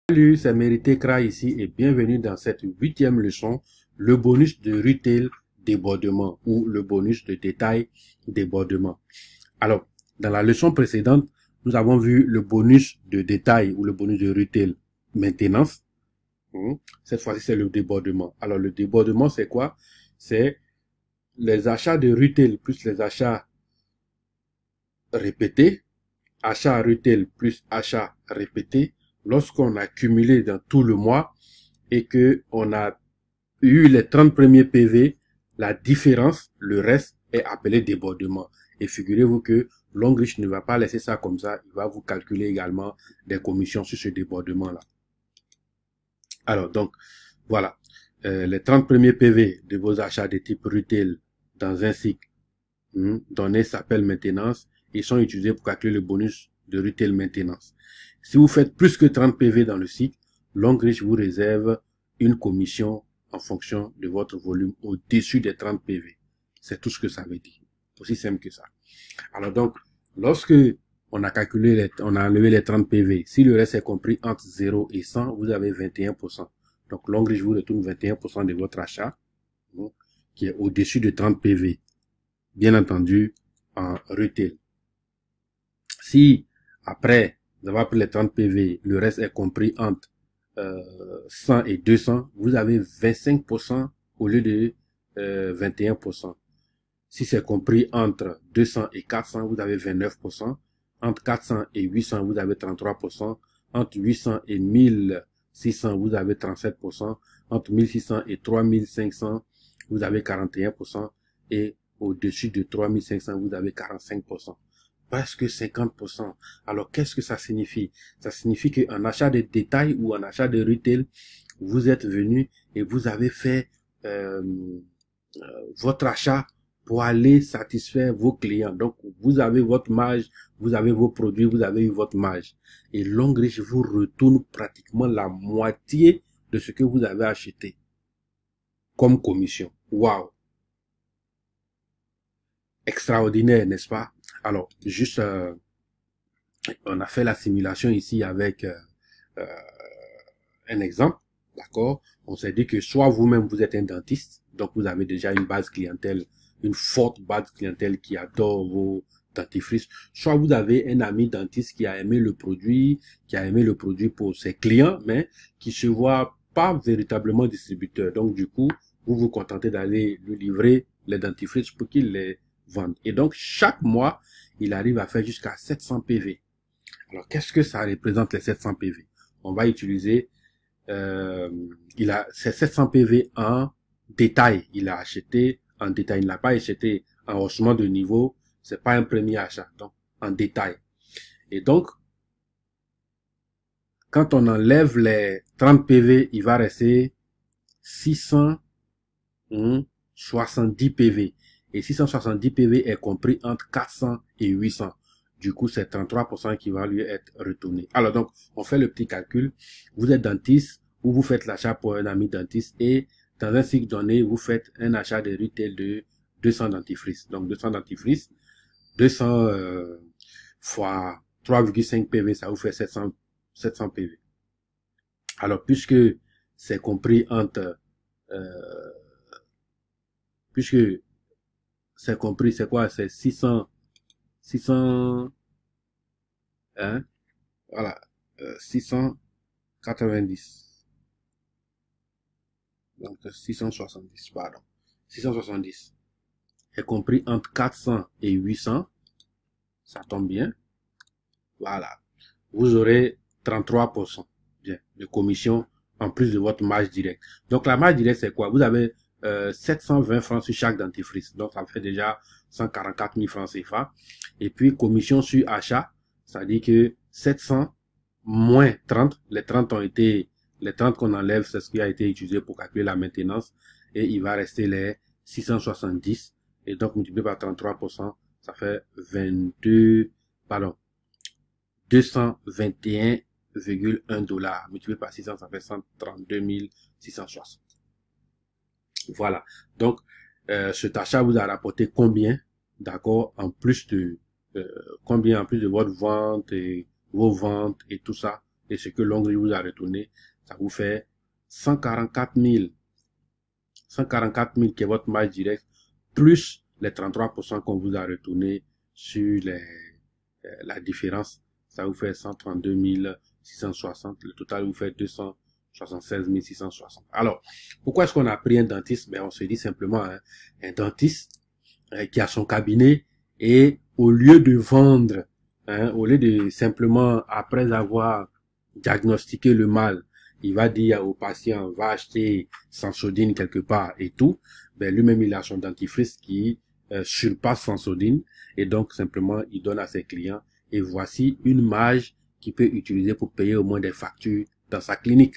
Salut, c'est Mérité Kra ici et bienvenue dans cette 8e leçon, le bonus de retail débordement ou le bonus de détail débordement. Alors, dans la leçon précédente, nous avons vu le bonus de détail ou le bonus de retail maintenance. Cette fois-ci, c'est le débordement. Alors, le débordement, c'est quoi? C'est les achats de retail plus les achats répétés, achats retail plus achats répétés, lorsqu'on a cumulé dans tout le mois et que on a eu les 30 premiers PV, la différence, le reste est appelé débordement. Et figurez-vous que Longrich ne va pas laisser ça comme ça, il va vous calculer également des commissions sur ce débordement-là. Alors donc, voilà, les 30 premiers PV de vos achats de type retail dans un cycle donné s'appelle maintenance. Ils sont utilisés pour calculer le bonus de retail maintenance. Si vous faites plus que 30 PV dans le cycle, Longrich vous réserve une commission en fonction de votre volume au-dessus des 30 PV. C'est tout ce que ça veut dire. Aussi simple que ça. Alors donc, lorsque on a calculé, on a enlevé les 30 PV, si le reste est compris entre 0 et 100, vous avez 21%. Donc Longrich vous retourne 21% de votre achat, qui est au-dessus de 30 PV. Bien entendu, en retail. Si, après avoir pris les 30 PV, le reste est compris entre 100 et 200, vous avez 25% au lieu de 21%. Si c'est compris entre 200 et 400, vous avez 29%. Entre 400 et 800, vous avez 33%. Entre 800 et 1600, vous avez 37%. Entre 1600 et 3500, vous avez 41%. Et au-dessus de 3500, vous avez 45%. Presque 50%. Alors, qu'est-ce que ça signifie? Ça signifie qu'en achat de détail ou en achat de retail, vous êtes venu et vous avez fait votre achat pour aller satisfaire vos clients. Donc, vous avez votre marge, vous avez vos produits, vous avez eu votre marge. Et Longrich vous retourne pratiquement la moitié de ce que vous avez acheté comme commission. Waouh! Extraordinaire, n'est-ce pas? Alors, juste, on a fait la simulation ici avec un exemple, d'accord? On s'est dit que soit vous-même, vous êtes un dentiste, donc vous avez déjà une base clientèle, une forte base clientèle qui adore vos dentifrices, soit vous avez un ami dentiste qui a aimé le produit, pour ses clients, mais qui se voit pas véritablement distributeur. Donc, du coup, vous vous contentez d'aller lui livrer les dentifrices pour qu'il les vende. Et donc, chaque mois, il arrive à faire jusqu'à 700 PV. Alors, qu'est-ce que ça représente les 700 PV? On va utiliser, il a ces 700 PV en détail. Il a acheté en détail. Il n'a pas acheté en haussement de niveau. C'est pas un premier achat. Donc, en détail. Et donc, quand on enlève les 30 PV, il va rester 670 PV. Et 670 PV est compris entre 400 et 800. Du coup, c'est 33% qui va lui être retourné. Alors donc, on fait le petit calcul. Vous êtes dentiste ou vous faites l'achat pour un ami dentiste et dans un cycle donné, vous faites un achat de retail de 200 dentifrices. Donc 200 dentifrices, 200 fois 3,5 PV, ça vous fait 700 PV. Alors puisque c'est compris entre puisque c'est compris, c'est quoi? C'est 600, hein? Voilà, 690. Donc 670, pardon. 670 est compris entre 400 et 800. Ça tombe bien. Voilà. Vous aurez 33% bien, de commission en plus de votre marge directe. Donc la marge directe, c'est quoi? Vous avez 720 francs sur chaque dentifrice. Donc, ça fait déjà 144 000 francs CFA. Et puis, commission sur achat, ça dit que 700 moins 30. Les 30 qu'on enlève, c'est ce qui a été utilisé pour calculer la maintenance. Et il va rester les 670. Et donc, multiplié par 33%, ça fait 221,1 $. Multiplié par 600, ça fait 132 660. Voilà. Donc, cet achat vous a rapporté combien, d'accord, en plus de combien en plus de votre vente et vos ventes et tout ça, et ce que l'Hongrie vous a retourné, ça vous fait 144 000. 144 000 qui est votre marge directe, plus les 33% qu'on vous a retourné sur la différence, ça vous fait 132 660. Le total vous fait 276 660. Alors, pourquoi est-ce qu'on a pris un dentiste? Ben, on se dit simplement, hein, un dentiste qui a son cabinet, et au lieu de vendre, hein, au lieu de simplement, après avoir diagnostiqué le mal, il va dire au patient, va acheter Sensodine quelque part et tout, ben lui-même il a son dentifrice qui surpasse Sensodine, et donc simplement il donne à ses clients, et voici une marge qu'il peut utiliser pour payer au moins des factures dans sa clinique.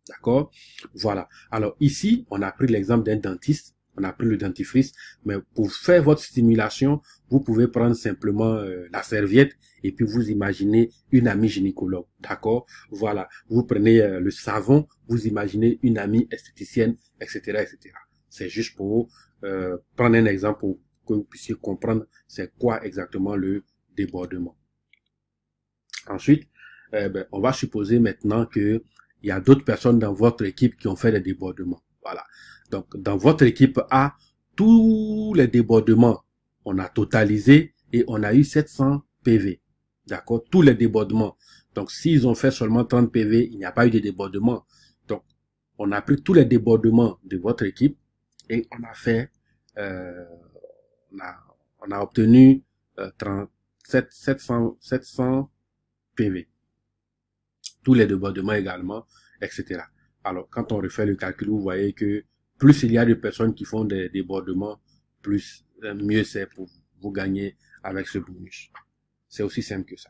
D'accord? Voilà. Alors ici, on a pris l'exemple d'un dentiste, on a pris le dentifrice, mais pour faire votre stimulation, vous pouvez prendre simplement la serviette et puis vous imaginez une amie gynécologue. D'accord? Voilà. Vous prenez le savon, vous imaginez une amie esthéticienne, etc., etc. C'est juste pour prendre un exemple pour que vous puissiez comprendre c'est quoi exactement le débordement. Ensuite, on va supposer maintenant que il y a d'autres personnes dans votre équipe qui ont fait des débordements. Voilà. Donc, dans votre équipe A, tous les débordements, on a totalisé et on a eu 700 PV. D'accord? Tous les débordements. Donc, s'ils ont fait seulement 30 PV, il n'y a pas eu de débordement. Donc, on a pris tous les débordements de votre équipe et on a fait, on a obtenu 700 PV. Tous les débordements également, etc. Alors, quand on refait le calcul, vous voyez que plus il y a de personnes qui font des débordements, plus mieux c'est pour vous gagner avec ce bonus. C'est aussi simple que ça.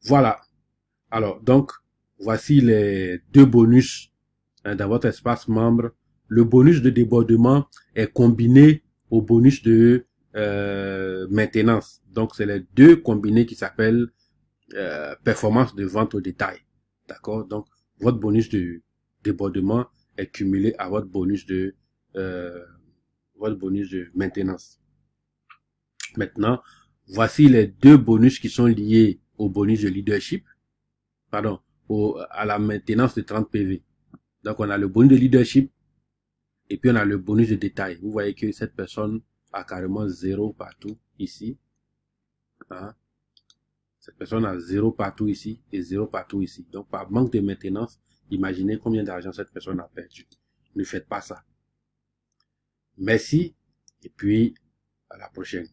Voilà. Alors, donc, voici les deux bonus dans votre espace membre. Le bonus de débordement est combiné au bonus de maintenance. Donc, c'est les deux combinés qui s'appellent performance de vente au détail. D'accord? Donc, votre bonus de débordement est cumulé à votre bonus de maintenance. Maintenant, voici les deux bonus qui sont liés au bonus de leadership, pardon, à la maintenance de 30 PV. Donc, on a le bonus de leadership et puis on a le bonus de détail. Vous voyez que cette personne a carrément 0 partout ici. Hein? Cette personne a 0 partout ici et 0 partout ici. Donc, par manque de maintenance, imaginez combien d'argent cette personne a perdu. Ne faites pas ça. Merci et puis à la prochaine.